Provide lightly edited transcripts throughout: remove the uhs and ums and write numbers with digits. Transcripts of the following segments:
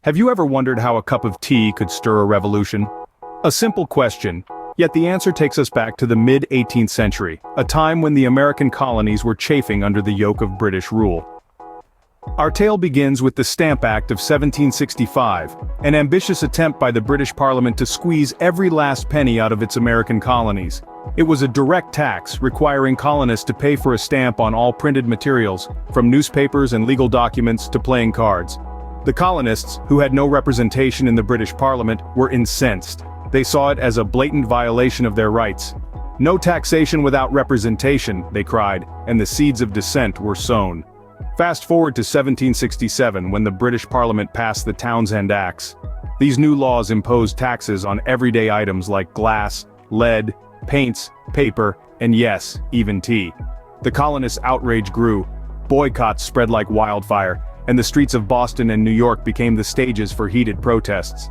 Have you ever wondered how a cup of tea could stir a revolution? A simple question, yet the answer takes us back to the mid-18th century, a time when the American colonies were chafing under the yoke of British rule. Our tale begins with the Stamp Act of 1765, an ambitious attempt by the British Parliament to squeeze every last penny out of its American colonies. It was a direct tax, requiring colonists to pay for a stamp on all printed materials, from newspapers and legal documents to playing cards. The colonists, who had no representation in the British Parliament, were incensed. They saw it as a blatant violation of their rights. "No taxation without representation," they cried, and the seeds of dissent were sown. Fast forward to 1767, when the British Parliament passed the Townshend Acts. These new laws imposed taxes on everyday items like glass, lead, paints, paper, and yes, even tea. The colonists' outrage grew. Boycotts spread like wildfire, and the streets of Boston and New York became the stages for heated protests.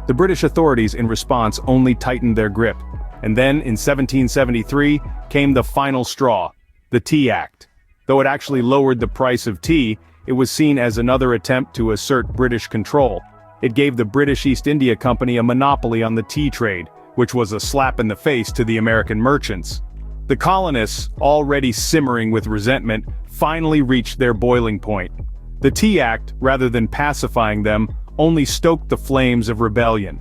The British authorities, in response, only tightened their grip. And then, in 1773, came the final straw, the Tea Act. Though it actually lowered the price of tea, it was seen as another attempt to assert British control. It gave the British East India Company a monopoly on the tea trade, which was a slap in the face to the American merchants. The colonists, already simmering with resentment, finally reached their boiling point. The Tea Act, rather than pacifying them, only stoked the flames of rebellion.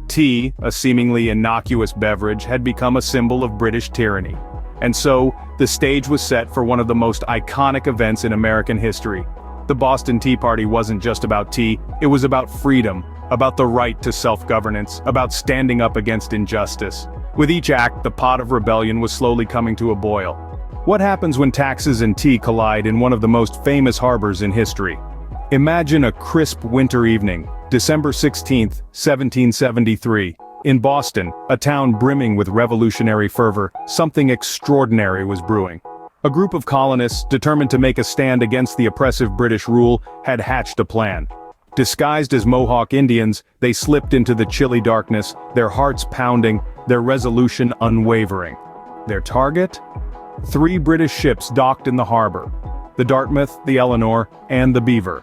Tea, a seemingly innocuous beverage, had become a symbol of British tyranny. And so, the stage was set for one of the most iconic events in American history. The Boston Tea Party wasn't just about tea, it was about freedom, about the right to self-governance, about standing up against injustice. With each act, the pot of rebellion was slowly coming to a boil. What happens when taxes and tea collide in one of the most famous harbors in history? Imagine a crisp winter evening, December 16, 1773. In Boston, a town brimming with revolutionary fervor, something extraordinary was brewing. A group of colonists, determined to make a stand against the oppressive British rule, had hatched a plan. Disguised as Mohawk Indians, they slipped into the chilly darkness, their hearts pounding, their resolution unwavering. Their target? 3 British ships docked in the harbor: the Dartmouth, the Eleanor, and the Beaver.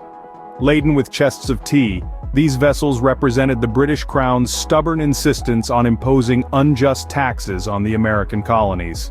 Laden with chests of tea, these vessels represented the British Crown's stubborn insistence on imposing unjust taxes on the American colonies.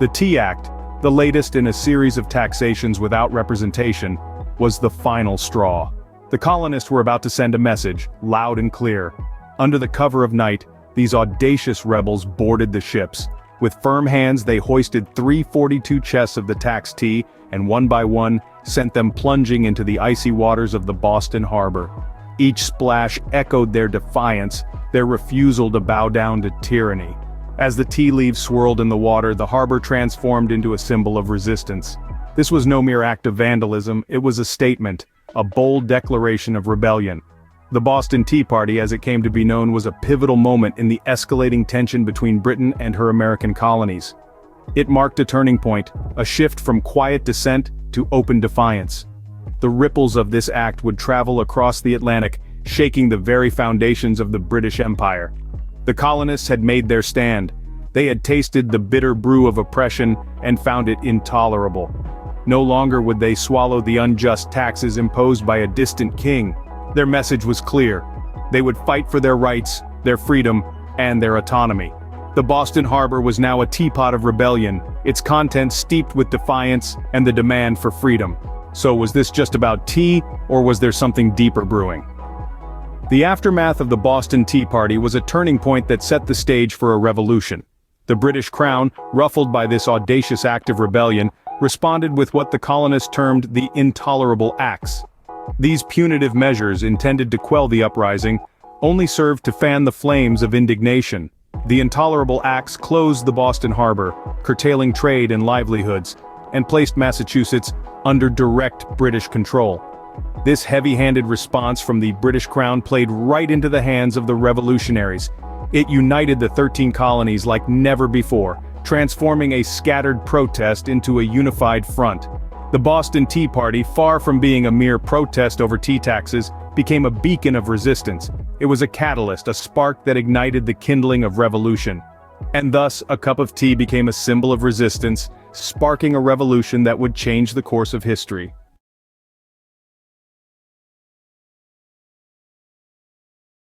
The Tea Act, the latest in a series of taxations without representation, was the final straw. The colonists were about to send a message, loud and clear. Under the cover of night, these audacious rebels boarded the ships. With firm hands, they hoisted 342 chests of the taxed tea, and one by one, sent them plunging into the icy waters of the Boston harbor. Each splash echoed their defiance, their refusal to bow down to tyranny. As the tea leaves swirled in the water, the harbor transformed into a symbol of resistance. This was no mere act of vandalism, it was a statement, a bold declaration of rebellion. The Boston Tea Party, as it came to be known, was a pivotal moment in the escalating tension between Britain and her American colonies. It marked a turning point, a shift from quiet dissent to open defiance. The ripples of this act would travel across the Atlantic, shaking the very foundations of the British Empire. The colonists had made their stand. They had tasted the bitter brew of oppression and found it intolerable. No longer would they swallow the unjust taxes imposed by a distant king. Their message was clear. They would fight for their rights, their freedom, and their autonomy. The Boston harbor was now a teapot of rebellion, its contents steeped with defiance and the demand for freedom. So was this just about tea, or was there something deeper brewing? The aftermath of the Boston Tea Party was a turning point that set the stage for a revolution. The British Crown, ruffled by this audacious act of rebellion, responded with what the colonists termed the Intolerable Acts. These punitive measures, intended to quell the uprising, only served to fan the flames of indignation. The Intolerable Acts closed the Boston harbor, curtailing trade and livelihoods, and placed Massachusetts under direct British control. This heavy-handed response from the British Crown played right into the hands of the revolutionaries. It united the 13 colonies like never before, transforming a scattered protest into a unified front. The Boston Tea Party, far from being a mere protest over tea taxes, became a beacon of resistance. It was a catalyst, a spark that ignited the kindling of revolution. And thus, a cup of tea became a symbol of resistance, sparking a revolution that would change the course of history.